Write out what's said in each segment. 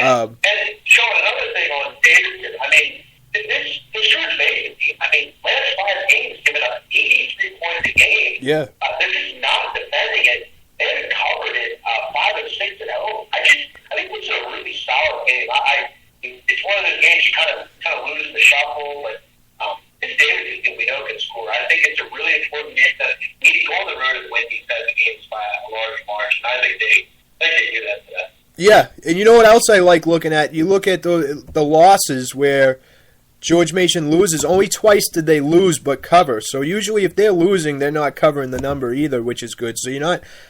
And Sean, another thing on Davidson, I mean, this George Mason team, I mean, last 5 games giving up 83 points a game. Yeah. They're just not defending it. They haven't covered it 5 or 6 at home. I think this is a really solid game. It's one of those games you kind of lose the shuffle, but this Davidson team we know can score. I think it's a really important game to need to go on the road and win these types of games by a large margin. I think they do that today. Yeah, and you know what else I like looking at? You look at the losses where George Mason loses. Only twice did they lose but cover. So usually if they're losing, they're not covering the number either, which is good. So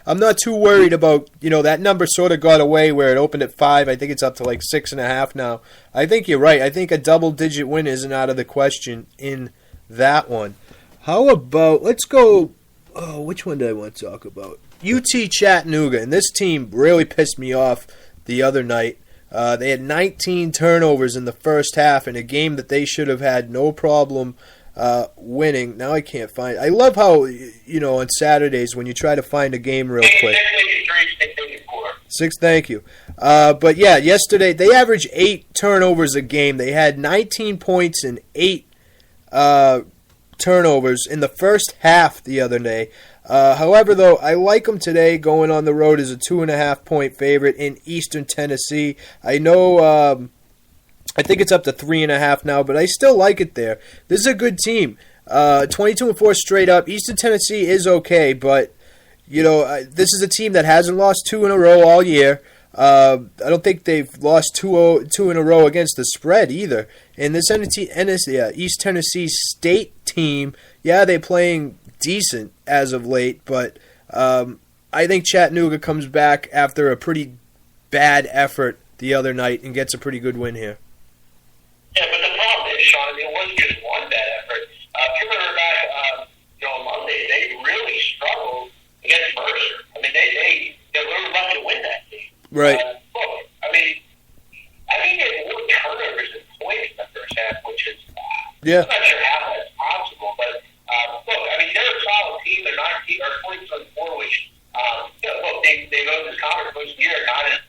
I'm not too worried about, that number sort of got away where it opened at 5. I think it's up to like 6.5 now. I think you're right. I think a double-digit win isn't out of the question in that one. How about, let's go, which one did I want to talk about? UT Chattanooga, and this team really pissed me off the other night. They had 19 turnovers in the first half in a game that they should have had no problem winning. Now I can't find. I love how on Saturdays when you try to find a game real quick. 6, thank you. But yeah, yesterday they averaged 8 turnovers a game. They had 19 points and 8 turnovers in the first half the other day. However, though, I like them today going on the road as a 2.5-point favorite in Eastern Tennessee. I know I think it's up to 3.5 now, but I still like it there. This is a good team. 22-4 straight up. Eastern Tennessee is okay, but this is a team that hasn't lost 2 in a row all year. I don't think they've lost 2 in a row against the spread either. And this East Tennessee State team, yeah, they're playing decent as of late, but I think Chattanooga comes back after a pretty bad effort the other night and gets a pretty good win here. Yeah, but the problem is, Sean, it wasn't just one bad effort. If you remember back on Monday, they really struggled against Mercer. I mean, they were lucky to win that game. Right. Look, I think they had more turnovers than points in the first half, which is yeah. I'm not sure how that's possible, but look, I mean, they're a solid team. They're 20-4, which look, they've owned this conference most of the year,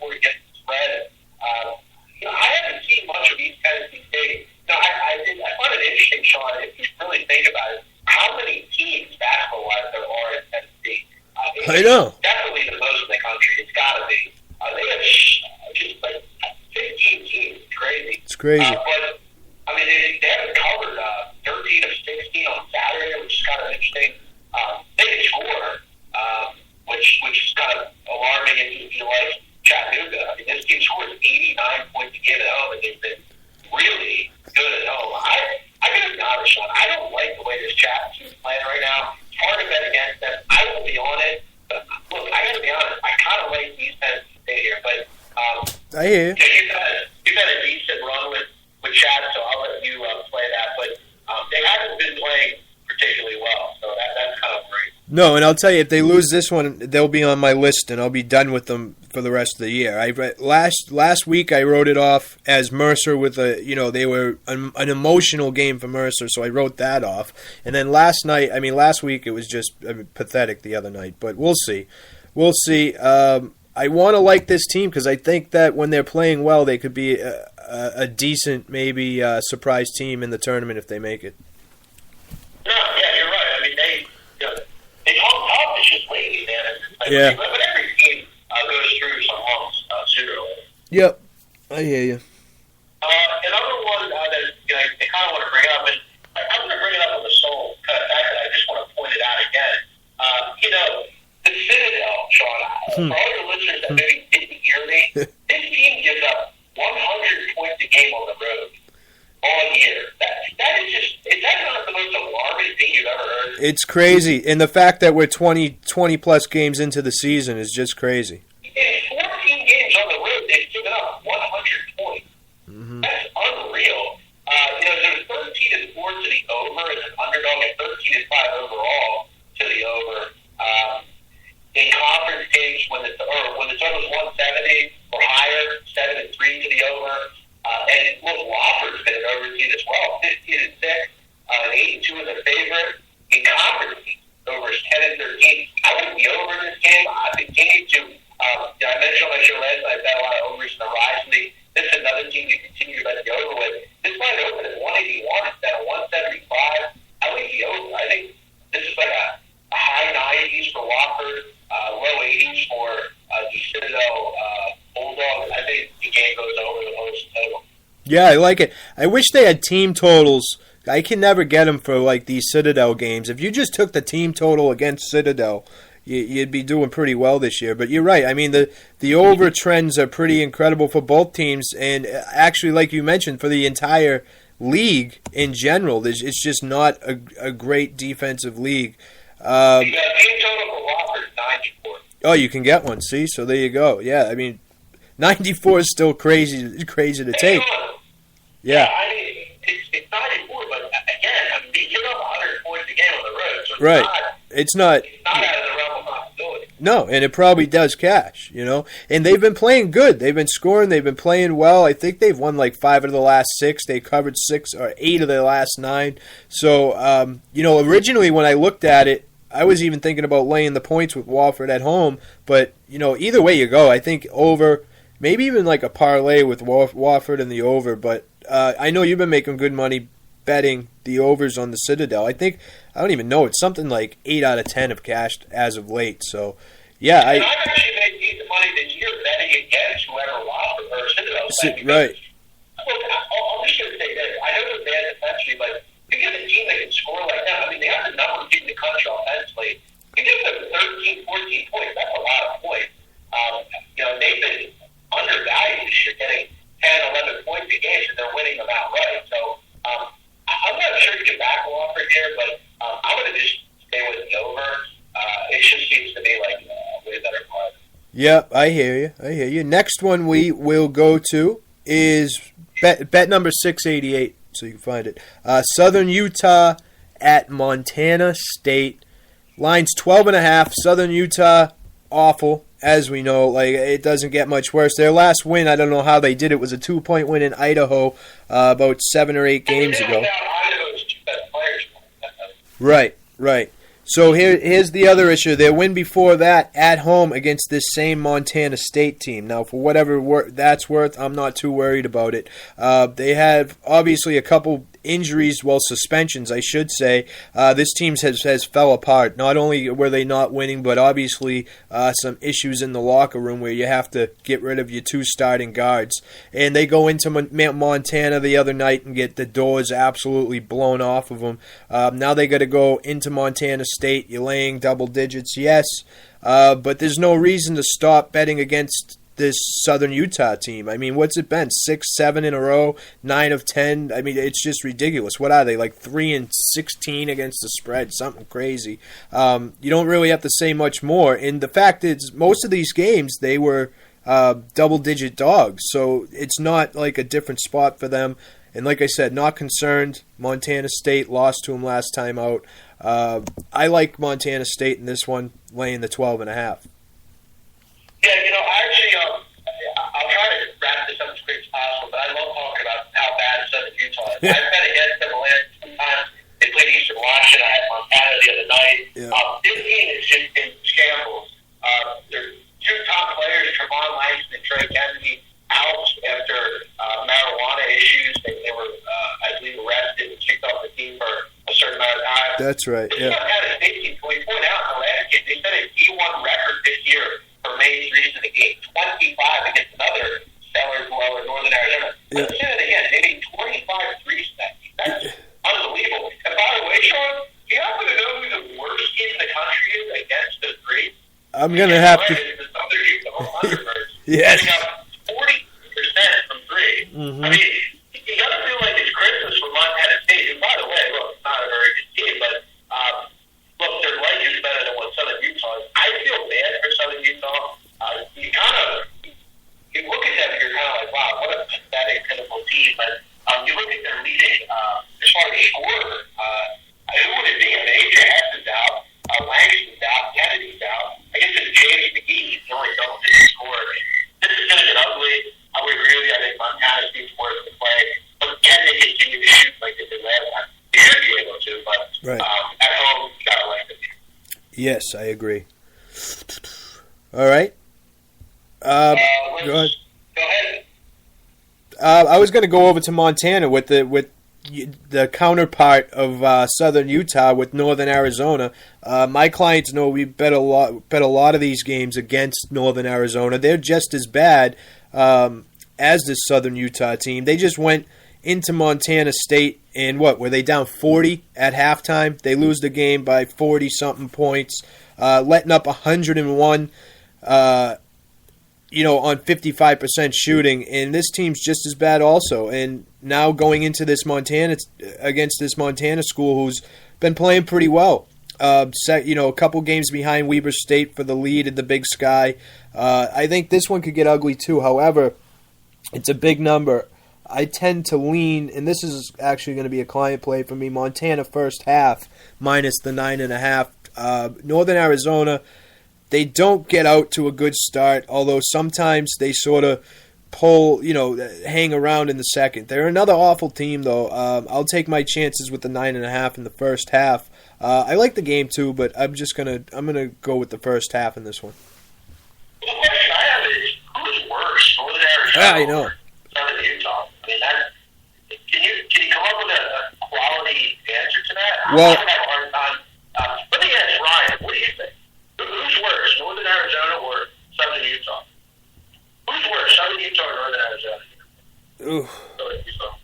9-4 against the spread. I haven't seen much of East Tennessee State. I find it interesting, Sean, if you really think about it, how many teams basketball-wise there are in Tennessee. I know. Definitely the most in the country. It's got to be. They have just like 15 teams. It's crazy. It's crazy. But I mean, they haven't covered 13 of 16 on Saturday, which is kind of interesting. They can score, which is kind of alarming if you like Chattanooga. I mean, this team scores 89 points a game at home, and they've been really good at home. I gotta be honest, Sean. I don't like the way this Chatt team is playing right now. It's hard to bet against them. I will be on it. But look, I gotta be honest. I kind of like East Tennessee State here, but I hear you. You've had a decent run with Chatt, so I'll let you play that. But they haven't been playing particularly well, so that's kind of great. No, and I'll tell you, if they lose this one, they'll be on my list, and I'll be done with them for the rest of the year. Last week I wrote it off as Mercer with they were an emotional game for Mercer, so I wrote that off. And then last week it was just pathetic the other night, but we'll see. I want to like this team because I think that when they're playing well, they could be a decent, maybe surprise team in the tournament if they make it. No, yeah, you're right. I mean, they hung tough. It's just lately, man. Yeah. But every team goes through some lumps sooner or later. Yep, I hear you. Another one that they kind of want to bring up, and I'm going to bring it up on the sole kind of fact that I just want to point it out again. The Citadel, Sean, for all your listeners that maybe didn't hear me, this team gives up 100 points a game on the road all year. That is just, is that not the most alarming thing you've ever heard? It's crazy, and the fact that we're 20 plus games into the season is just crazy. In 14 games on the road, they've given up 100 points. Mm-hmm. That's unreal. There's 13-4 to the over as an underdog, and 13-5 overall to the over. In conference games, when the total is 170 or higher, 7-3 to the over. And look, Wofford's been an over team as well, 15-6, 8-2 is a favorite. In conference games, over is 10-13. I like the over in this game. I continue to. I mentioned on my show last night, I bet a lot of overs in the Rise League. This another team to continue to bet the over with. This line open at 181 instead of 175. I like the over. I think this is like a high 90s for Wofford, low 80s for the Citadel Bulldogs. I think the game goes over the most total. Yeah, I like it. I wish they had team totals. I can never get them for like these Citadel games. If you just took the team total against Citadel, you'd be doing pretty well this year. But you're right. I mean, the over trends are pretty incredible for both teams, and actually, like you mentioned, for the entire league in general. It's just not a great defensive league. You got team total for Wofford 94. Oh, you can get one. See, so there you go. Yeah, I mean, 94 is still crazy to take. Yeah. I mean, it's 94, but again, I mean, they give up 100 points a game on the road, so right. It's not out of the realm of possibility. No, and it probably does cash, you know. And they've been playing good. They've been scoring. They've been playing well. I think they've won like 5 of the last 6. They covered 6 or 8 of the last 9. So, you know, originally when I looked at it, I was even thinking about laying the points with Wofford at home. But, you know, either way you go, I think over, maybe even like a parlay with Wofford and the over. But I know you've been making good money betting the overs on the Citadel. I don't even know. It's something like 8 out of 10 have cashed as of late. So, yeah. I've actually made decent money this year betting against whoever Wofford or Citadel. Right. Look, I'm just going to say this. I know they're bad defensively, but you get a team that can score like that. I mean, they have the number one team in the country offensively. You give them 13, 14 points. That's a lot of points. You know, they've been undervalued this year, getting 10, 11 points a game, so they're winning them outright. So, I'm not sure you can back Wofford here, but I'm going to just stay with the over. It just seems to be like a way better play. Yeah, I hear you. Next one we will go to is bet number 688, so you can find it. Southern Utah at Montana State. Line's 12.5. Southern Utah, awful, as we know. Like, it doesn't get much worse. Their last win, I don't know how they did it, was a 2-point win in Idaho about 7 or 8 games ago. Right. So here's the other issue. Their win before that at home against this same Montana State team. Now, for whatever that's worth, I'm not too worried about it. They have obviously a couple injuries, well, suspensions, I should say. This team has fell apart. Not only were they not winning, but obviously some issues in the locker room where you have to get rid of your 2 starting guards. And they go into Montana the other night and get the doors absolutely blown off of them. Now they got to go into Montana State. You're laying double digits, yes, but there's no reason to stop betting against this Southern Utah team. I mean, what's it been? 6, 7 in a row, 9 of 10. I mean, it's just ridiculous. What are they, like 3-16 against the spread? Something crazy. You don't really have to say much more. And the fact is, most of these games they were double-digit dogs, so it's not like a different spot for them. And like I said, not concerned. Montana State lost to them last time out. I like Montana State in this one, laying the 12.5. Yeah, you know, actually, I'll try to wrap this up as quick as possible, but I love talking about how bad Southern Utah is. I've bet against them the last 2 times. They played Eastern Washington. I had Montana the other night. Yeah. This team is just in shambles. Their 2 top players, Trevon Langston and Trey Kennedy, out after marijuana issues. They were, I believe, arrested and kicked off the team for a certain amount of time. That's right, yeah. This Montana State team, we point out in the last game, they set a D1 record this year for May 3s in the game, 25 against another Sellers Lower Northern Arizona. Yeah. Let's say it again. They made 25 threes that game. That's unbelievable. And by the way, Sean, do you happen to know who the worst team in the country is against the three? I'm going to have to. The Southern Utah Thunderbirds. Yes. They got 40% from 3. Mm-hmm. I mean, you got to feel like it's Christmas for Montana State. And by the way, look, it's not a very good team, but look, their leg is better than what Southern Utah is. I feel bad for Southern Utah. You look at them and you're kind of like, wow, what a pathetic, pitiful team. But you look at their leading, as far as scorer, who would it be? I mean, AJ Hesson's out, Langston's out, Kennedy's out. I guess it's James McGee. He's the only double-digit scorer. This is going to get ugly. I would agree with you. I think Montana State's worth the play. But can they continue to shoot like they did last time? They should be able to, but right. At home, you got to like it. Yes, I agree. All right. Go ahead. I was going to go over to Montana with the counterpart of Southern Utah with Northern Arizona. My clients know we bet a lot of these games against Northern Arizona. They're just as bad as this Southern Utah team. They just went into Montana State and were they down 40 at halftime? They lose the game by 40-something points, letting up 101 on 55% shooting, and this team's just as bad also. And now going into this against this Montana school who's been playing pretty well. A couple games behind Weber State for the lead in the Big Sky. I think this one could get ugly too. However, it's a big number. I tend to lean, and this is actually going to be a client play for me, Montana first half minus the 9.5. Northern Arizona, they don't get out to a good start, although sometimes they sort of hang around in the second. They're another awful team, though. I'll take my chances with the 9.5 in the first half. I like the game too, but I'm gonna go with the first half in this one. The question I have is, who's worse, Northern Arizona? I know. Southern Utah. I mean, can you come up with a quality answer to that? Well, I have a hard time. Let me ask Ryan. What do you think? Who's worse, Northern Arizona or Southern Utah? Who's worse, Southern Utah or Northern Arizona? Ooh.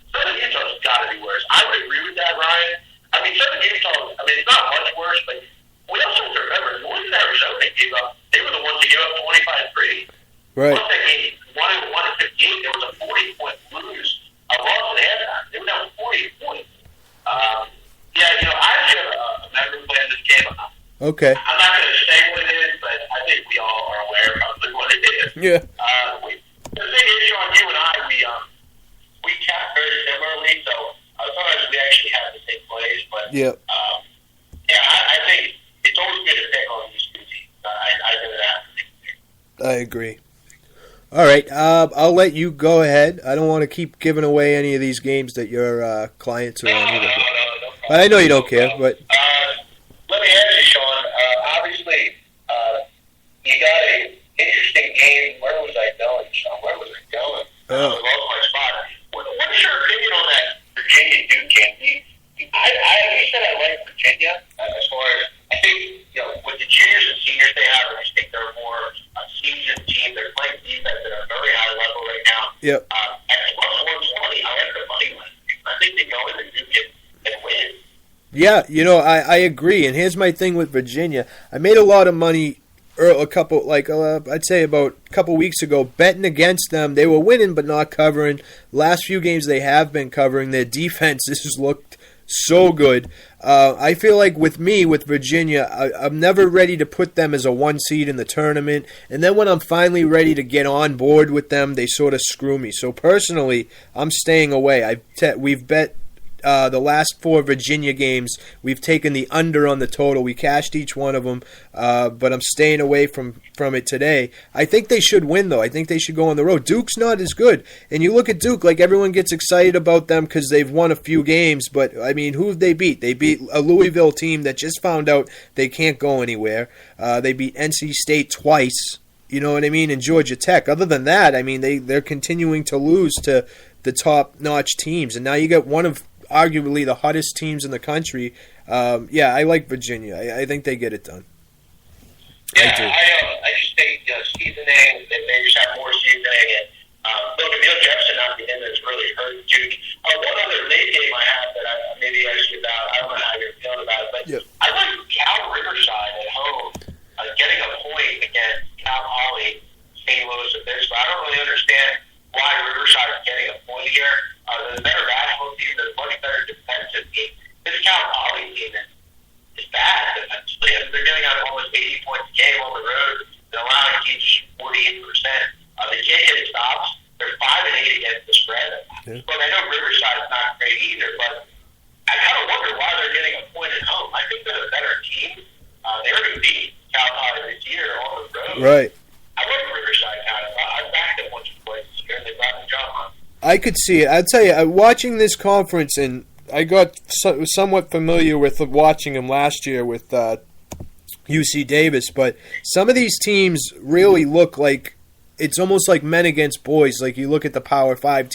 Southern Utah's got to be worse. I would agree with that, Ryan. I mean, Southern Utah, it's not much worse, but we also have to remember, Northern Arizona gave up. They were the ones that gave up 25-3. Right. Once they gave 1-15, there was a 40-point lose. A loss at halftime. They were down 40 points. I actually have a memory plan this game. Okay. I'm not going to say what it is, but I think we all are aware of what it is. Yeah. The thing is, Sean, you and I, we cap very similarly, so sometimes we actually have the same plays, but yeah. I think it's always good to pick on these two teams. I do that. I agree. All right, I'll let you go ahead. I don't want to keep giving away any of these games that your clients are on either. No But I know you don't care, but... Let me ask you, Sean. Obviously, you got an interesting game. Where was I going, Sean? Where was I going? I lost my spot. What's your opinion on that Virginia Duke game? You said I like Virginia as far as I think with the juniors and seniors they have. I just think they're more a seasoned team. They're playing defense at a very high level right now. Yep. At plus 120, I like the money line. I think they go in the Duke and win. Yeah, I agree. And here's my thing with Virginia. I made a lot of money I'd say about a couple weeks ago betting against them. They were winning but not covering. Last few games they have been covering. Their defense has looked so good. I feel like with Virginia, I'm never ready to put them as a 1 seed in the tournament. And then when I'm finally ready to get on board with them, they sort of screw me. So personally, I'm staying away. We've bet the last 4 Virginia games, we've taken the under on the total. We cashed each one of them, but I'm staying away from it today. I think they should win, though. I think they should go on the road. Duke's not as good. And you look at Duke, like everyone gets excited about them because they've won a few games, but, I mean, who have they beat? They beat a Louisville team that just found out they can't go anywhere. They beat NC State twice, you know what I mean, and Georgia Tech. Other than that, I mean, they're continuing to lose to the top-notch teams. And now you get one of arguably the hottest teams in the country. I like Virginia. I think they get it done. Yeah, I just think seasoning, they just have more seasoning. And look, Emil Jefferson not being in has really hurt Duke. One other late game I have that I maybe ask you about, I don't know how you're feeling about it, but yep. I like Cal Riverside at home getting a point against Cal Poly, St. Louis, and Pittsburgh. I don't really understand why Riverside is getting a point here. There's a better basketball team, there's a much better defensive team. This Cal Poly team is bad defensively. They're giving out almost 80 points a game on the road. They're allowing teams to shoot 48%. They can't get stops. They're 5-8 against the spread. Yeah. Look, I know Riverside's not great either, but I kind of wonder why they're getting a point at home. I think they're a better team. They already beat Cal Poly this year on the road. Right. I like Riverside kind of. I backed them once or twice this year, and they brought the job on. I could see it. I'll tell you, watching this conference, and I got somewhat familiar with watching them last year with UC Davis, but some of these teams really look like it's almost like men against boys. Like you look at the Power 5